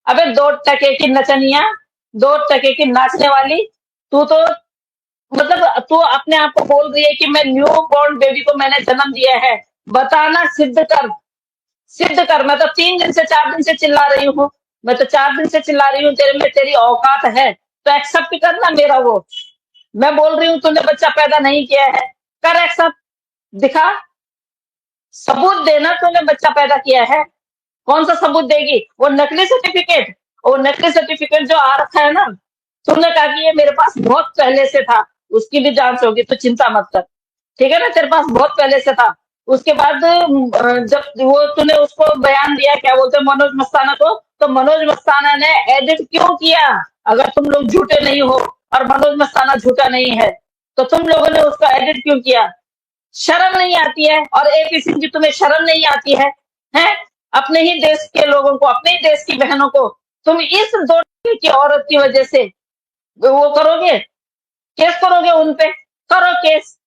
अबे 2 टके की नचनिया, 2 टके की नाचने वाली, तू तो मतलब तू अपने आप को बोल रही है कि मैं न्यू बॉर्न बेबी को मैंने जन्म दिया है। बताना, सिद्ध कर, सिद्ध कर। मैं तो 3 दिन से 4 दिन से चिल्ला रही हूँ, मैं तो 4 दिन से चिल्ला रही हूँ, तेरे में तेरी औकात है तो एक्सेप्ट करना मेरा वो। मैं बोल रही हूँ तूने बच्चा पैदा नहीं किया है, कर एक्सेप्ट, दिखा, सबूत देना तूने बच्चा पैदा किया है। कौन सा सबूत देगी? वो नकली सर्टिफिकेट, वो नकली सर्टिफिकेट जो आ रखा है ना, तुमने कहा कि ये मेरे पास बहुत पहले से था, उसकी भी जांच होगी, तो चिंता मत कर, ठीक है ना? तेरे पास बहुत पहले से था। उसके बाद जब वो तूने उसको बयान दिया, क्या बोलते हैं, मनोज मस्ताना को, तो मनोज मस्ताना ने एडिट क्यों किया? अगर तुम लोग झूठे नहीं हो और मनोज मस्ताना झूठा नहीं है, तो तुम लोगों ने उसको एडिट क्यों किया? शर्म नहीं आती है? और एपी सिंह जी, तुम्हें शर्म नहीं आती है? हैं? अपने ही देश के लोगों को, अपने ही देश की बहनों को तुम इस 2 टके की औरत की वजह से वो करोगे, केस करोगे उन पे? करो केस।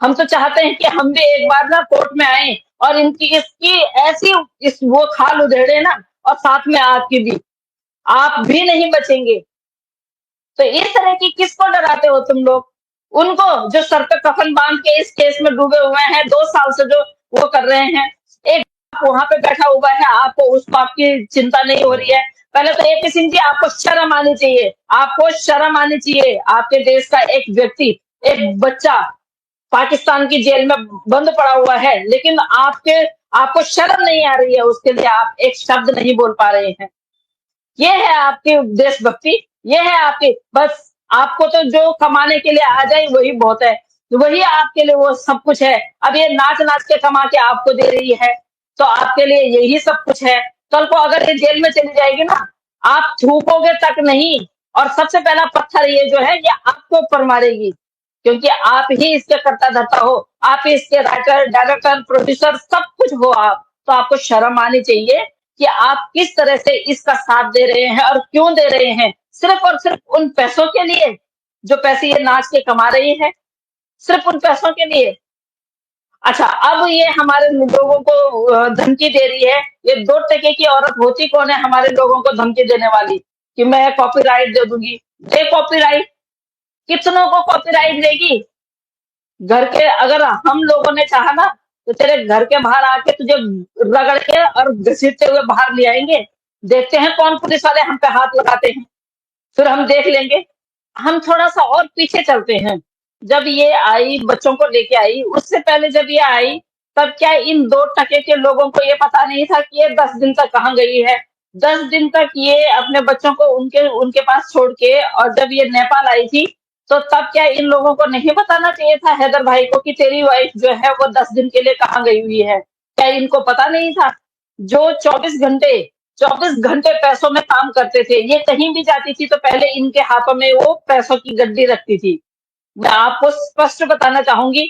हम तो चाहते हैं कि हम भी एक बार ना कोर्ट में आए और इनकी इसकी ऐसी इस वो खाल उधेड़े ना, और साथ में आपकी भी, आप भी नहीं बचेंगे। तो इस तरह की किसको डराते हो तुम लोग? उनको जो सर पे कफन बांध के इस केस में डूबे हुए हैं, 2 साल से जो वो कर रहे हैं। एक वहां पे बैठा हुआ है, आपको उस बात की चिंता नहीं हो रही है? पहले तो एपी सिंह जी, आपको शर्म आनी चाहिए, आपको शर्म आनी चाहिए। आपके देश का एक व्यक्ति, एक बच्चा पाकिस्तान की जेल में बंद पड़ा हुआ है, लेकिन आपको शर्म नहीं आ रही है, उसके लिए आप एक शब्द नहीं बोल पा रहे हैं। ये है आपकी देशभक्ति, ये है आपकी, बस आपको तो जो कमाने के लिए आ जाए वही बहुत है, वही आपके लिए वो सब कुछ है। अब ये नाच नाच के कमा के आपको दे रही है, तो आपके लिए यही सब कुछ है। कल को अगर ये जेल में चली जाएगी ना, आप थूकोगे तक नहीं, और सबसे पहला पत्थर ये जो है ये आपके ऊपर मारेगी, क्योंकि आप ही इसके कर्ता धर्ता हो, आप ही इसके राइटर, डायरेक्टर, प्रोड्यूसर, सब कुछ हो आप। तो आपको शर्म आनी चाहिए कि आप किस तरह से इसका साथ दे रहे हैं, और क्यों दे रहे हैं? सिर्फ और सिर्फ उन पैसों के लिए, जो पैसे ये नाच के कमा रही है, सिर्फ उन पैसों के लिए। अच्छा, अब ये हमारे लोगों को धमकी दे रही है। ये 2 टके की औरत होती कौन है हमारे लोगों को धमकी देने वाली, कि मैं कॉपीराइट दे दूंगी? दे कॉपीराइट, कितनों को कॉपीराइट देगी? घर के, अगर हम लोगों ने चाहा ना, तो तेरे घर के बाहर आके तुझे रगड़ के और घसीटते हुए बाहर ले आएंगे। देखते हैं कौन पुलिस वाले हम पे हाथ लगाते हैं, फिर हम देख लेंगे। हम थोड़ा सा और पीछे चलते हैं। जब ये आई, बच्चों को लेके आई, उससे पहले जब ये आई, तब क्या इन 2 टके के लोगों को ये पता नहीं था कि ये 10 दिन तक कहाँ गई है? 10 दिन तक ये अपने बच्चों को उनके उनके पास छोड़ के, और जब ये नेपाल आई थी, तो तब क्या इन लोगों को नहीं बताना चाहिए था हैदर भाई को कि तेरी वाइफ जो है वो 10 दिन के लिए कहाँ गई हुई है? क्या इनको पता नहीं था? जो 24 घंटे पैसों में काम करते थे, ये कहीं भी जाती थी तो पहले इनके हाथों में वो पैसों की गड्डी रखती थी। मैं आपको स्पष्ट बताना चाहूंगी,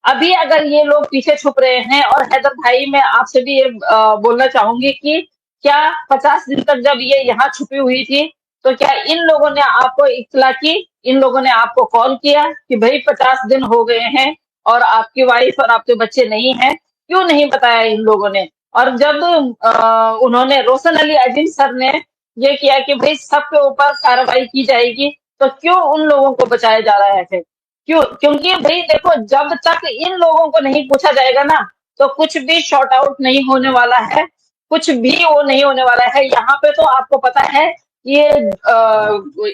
अभी अगर ये लोग पीछे छुप रहे हैं, और हैदर भाई मैं आपसे भी ये बोलना चाहूंगी कि क्या 50 दिन तक जब ये यहाँ छुपी हुई थी, तो क्या इन लोगों ने आपको इत्तला की? इन लोगों ने आपको कॉल किया कि भाई 50 दिन हो गए हैं और आपकी वाइफ और आपके बच्चे नहीं हैं? क्यों नहीं बताया इन लोगों ने? और जब उन्होंने, रोशन अली अजीम सर ने ये किया कि भाई सबके ऊपर कार्रवाई की जाएगी, तो क्यों उन लोगों को बचाया जा रहा है? क्यों? क्योंकि भाई देखो, जब तक इन लोगों को नहीं पूछा जाएगा ना, तो कुछ भी शॉर्ट आउट नहीं होने वाला है, कुछ भी वो नहीं होने वाला है। यहाँ पे तो आपको पता है, ये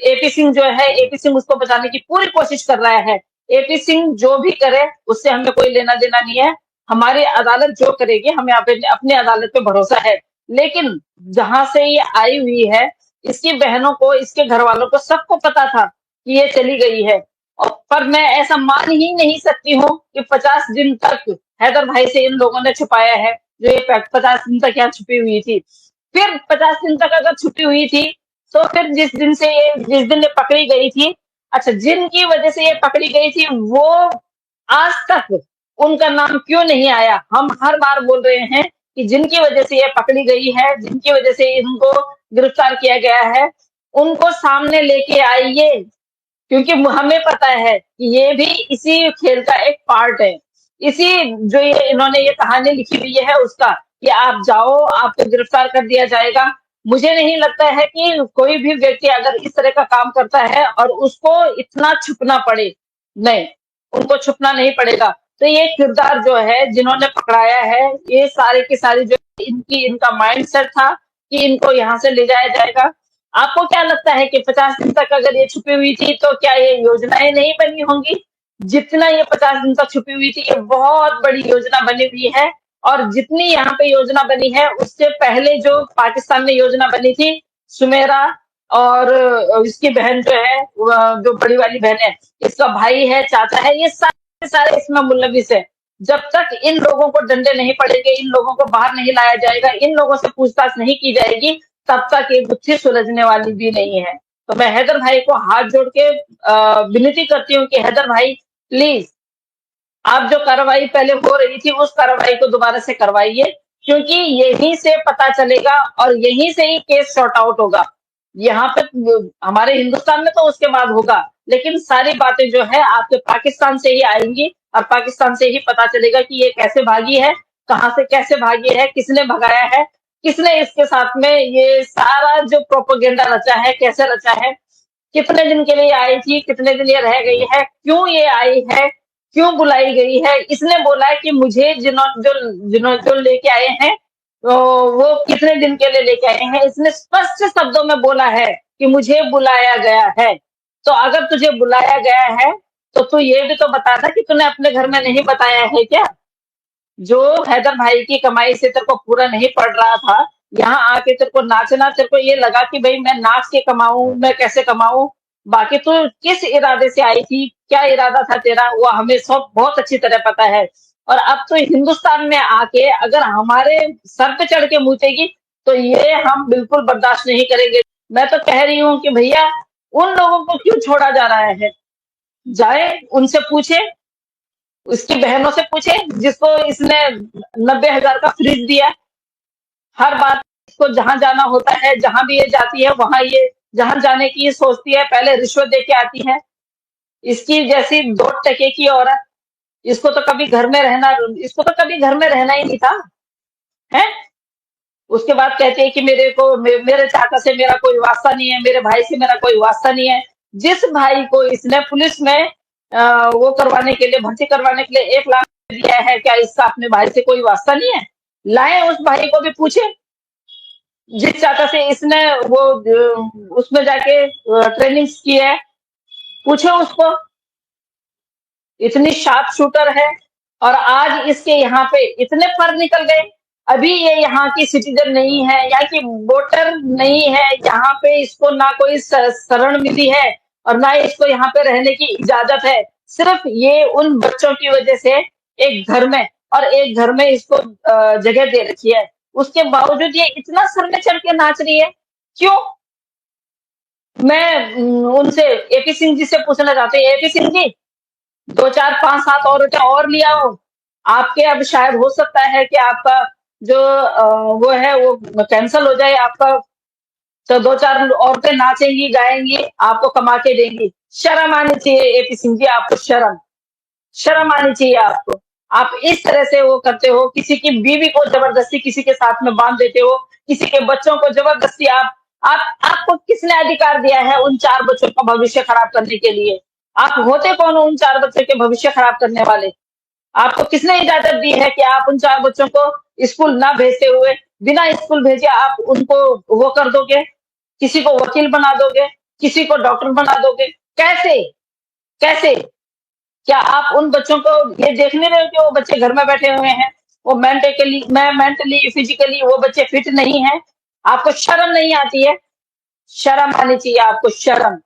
एपी सिंह जो है, एपी सिंह उसको बचाने की पूरी कोशिश कर रहा है। एपी सिंह जो भी करे उससे हमें कोई लेना देना नहीं है, हमारी अदालत जो करेगी, हमें अपनी अदालत पे भरोसा है। लेकिन जहां से ये आई हुई है, इसकी बहनों को, इसके घर वालों को, सबको पता था कि ये चली गई है। और पर मैं ऐसा मान ही नहीं सकती हूँ कि 50 दिन तक हैदर भाई से इन लोगों ने छुपाया है, जो ये 50 दिन तक यहाँ छुपी हुई थी। फिर 50 दिन तक अगर छुपी हुई थी, तो फिर जिस दिन ये पकड़ी गई थी, अच्छा, जिनकी वजह से ये पकड़ी गई थी, वो आज तक उनका नाम क्यों नहीं आया? हम हर बार बोल रहे हैं कि जिनकी वजह से ये पकड़ी गई है, जिनकी वजह से इनको गिरफ्तार किया गया है, उनको सामने लेके आइए, क्योंकि हमें पता है कि ये भी इसी खेल का एक पार्ट है। इसी, जो ये इन्होंने ये कहानी लिखी हुई है उसका, कि आप जाओ, आपको गिरफ्तार कर दिया जाएगा। मुझे नहीं लगता है कि कोई भी व्यक्ति अगर इस तरह का काम करता है और उसको इतना छुपना पड़े। नहीं, उनको छुपना नहीं पड़ेगा। तो ये किरदार जो है जिन्होंने पकड़ाया है, ये सारे की सारी जो इनका माइंडसेट था कि इनको यहाँ से ले जाया जाएगा। आपको क्या लगता है कि 50 दिन तक अगर ये छुपी हुई थी तो क्या ये योजनाएं नहीं बनी होंगी? जितना ये 50 दिन तक छुपी हुई थी, ये बहुत बड़ी योजना बनी हुई है। और जितनी यहाँ पे योजना बनी है, उससे पहले जो पाकिस्तान में योजना बनी थी, सुमेरा और इसकी बहन जो है, जो बड़ी वाली बहन है, इसका भाई है, चाचा है, ये सारे सारे इसमें मुलविस है। जब तक इन लोगों को डंडे नहीं पड़ेंगे, इन लोगों को बाहर नहीं लाया जाएगा, इन लोगों से पूछताछ नहीं की जाएगी, तब तक ये गुत्थी सुलझने वाली भी नहीं है। तो मैं हैदर भाई को हाथ जोड़ के विनती करती हूँ कि हैदर भाई प्लीज, आप जो कार्रवाई पहले हो रही थी उस कार्रवाई को दोबारा से करवाइए, क्योंकि यहीं से पता चलेगा और यहीं से ही केस सॉर्ट आउट होगा। यहाँ पे हमारे हिंदुस्तान में तो उसके बाद होगा, लेकिन सारी बातें जो है आपके पाकिस्तान से ही आएंगी और पाकिस्तान से ही पता चलेगा कि ये कैसे भागी है, कहाँ से कैसे भागी है, किसने भगाया है, किसने इसके साथ में ये सारा जो प्रोपोगेंडा रचा है, कैसे रचा है, कितने दिन के लिए आई थी, कितने दिन ये रह गई है, क्यों ये आई है, क्यों बुलाई गई है। इसने बोला है कि मुझे जो लेके आए हैं, तो वो कितने दिन के लिए लेके आए हैं, इसने स्पष्ट शब्दों में बोला है कि मुझे बुलाया गया है। तो अगर तुझे बुलाया गया है तो तू ये भी तो बता था कि तूने अपने घर में नहीं बताया है क्या? जो हैदर भाई की कमाई से तेरे को पूरा नहीं पड़ रहा था, यहाँ आके तेरे को नाचना, तेरे को ये लगा कि भाई मैं नाच के कमाऊं, मैं कैसे कमाऊं। बाकी तू किस इरादे से आई थी, क्या इरादा था तेरा, वो हमें सब बहुत अच्छी तरह पता है। और अब तो हिंदुस्तान में आके अगर हमारे सर पे चढ़ के मूतेगी, तो ये हम बिल्कुल बर्दाश्त नहीं करेंगे। मैं तो कह रही हूँ कि भैया, उन लोगों को क्यों छोड़ा जा रहा है? जाए उनसे पूछे, उसकी बहनों से पूछे, जिसको इसने 90,000 का फ्रिज दिया। हर बात इसको जहां जाना होता है, जहां भी ये जाती है, वहां ये जहां जाने की ये सोचती है, पहले रिश्वत दे के आती है। इसकी जैसी 2 टके की औरत, इसको तो कभी घर में रहना, इसको तो कभी घर में रहना ही नहीं था, है। उसके बाद कहते हैं कि मेरे चाचा से मेरा कोई वास्ता नहीं है, मेरे भाई से मेरा कोई वास्ता नहीं है। जिस भाई को इसने पुलिस में वो करवाने के लिए, भर्ती करवाने के लिए 1 लाख दिया है, क्या इसका अपने भाई से कोई वास्ता नहीं है? लाए उस भाई को भी पूछे, जिस चाचा से इसने वो उसमें जाके ट्रेनिंग की है, पूछो उसको। इतनी शार्प शूटर है, और आज इसके यहाँ पे इतने पर निकल गए। अभी ये यहाँ की सिटीजन नहीं है, यहाँ की वोटर नहीं है, यहाँ पे इसको ना कोई शरण मिली है और ना इसको यहाँ पे रहने की इजाजत है। सिर्फ ये उन बच्चों की वजह से एक घर में, और एक घर में इसको जगह दे रखी है, उसके बावजूद ये इतना सर में चढ़ के नाच रही है, क्यों? मैं उनसे, एपी सिंह जी से पूछना चाहती हूँ, एपी सिंह जी, 2 4 5 7 औरतें और लिया हो। आपके अब शायद हो सकता है कि आपका जो वो है वो कैंसल हो जाए आपका। तो 2 4 औरतें नाचेंगी, गाएंगी, आपको कमा के देंगी। शर्म आनी चाहिए एपी सिंह जी, आपको शर्म शर्म आनी चाहिए आपको। आप इस तरह से वो करते हो, किसी की बीवी को जबरदस्ती किसी के साथ में बांध देते हो, किसी के बच्चों को जबरदस्ती आप आपको किसने अधिकार दिया है उन 4 बच्चों का भविष्य खराब करने के लिए? आप होते कौन हो उन 4 बच्चों के भविष्य खराब करने वाले? आपको किसने इजाजत दी है कि आप उन 4 बच्चों को स्कूल ना भेजते हुए, बिना स्कूल भेजे आप उनको वो कर दोगे, किसी को वकील बना दोगे, किसी को डॉक्टर बना दोगे? कैसे? कैसे? क्या आप उन बच्चों को ये देख नहीं रहे हो कि वो बच्चे घर में बैठे हुए हैं, वो मेंटली फिजिकली वो बच्चे फिट नहीं है? आपको शर्म नहीं आती है? शर्म आनी चाहिए आपको, शर्म।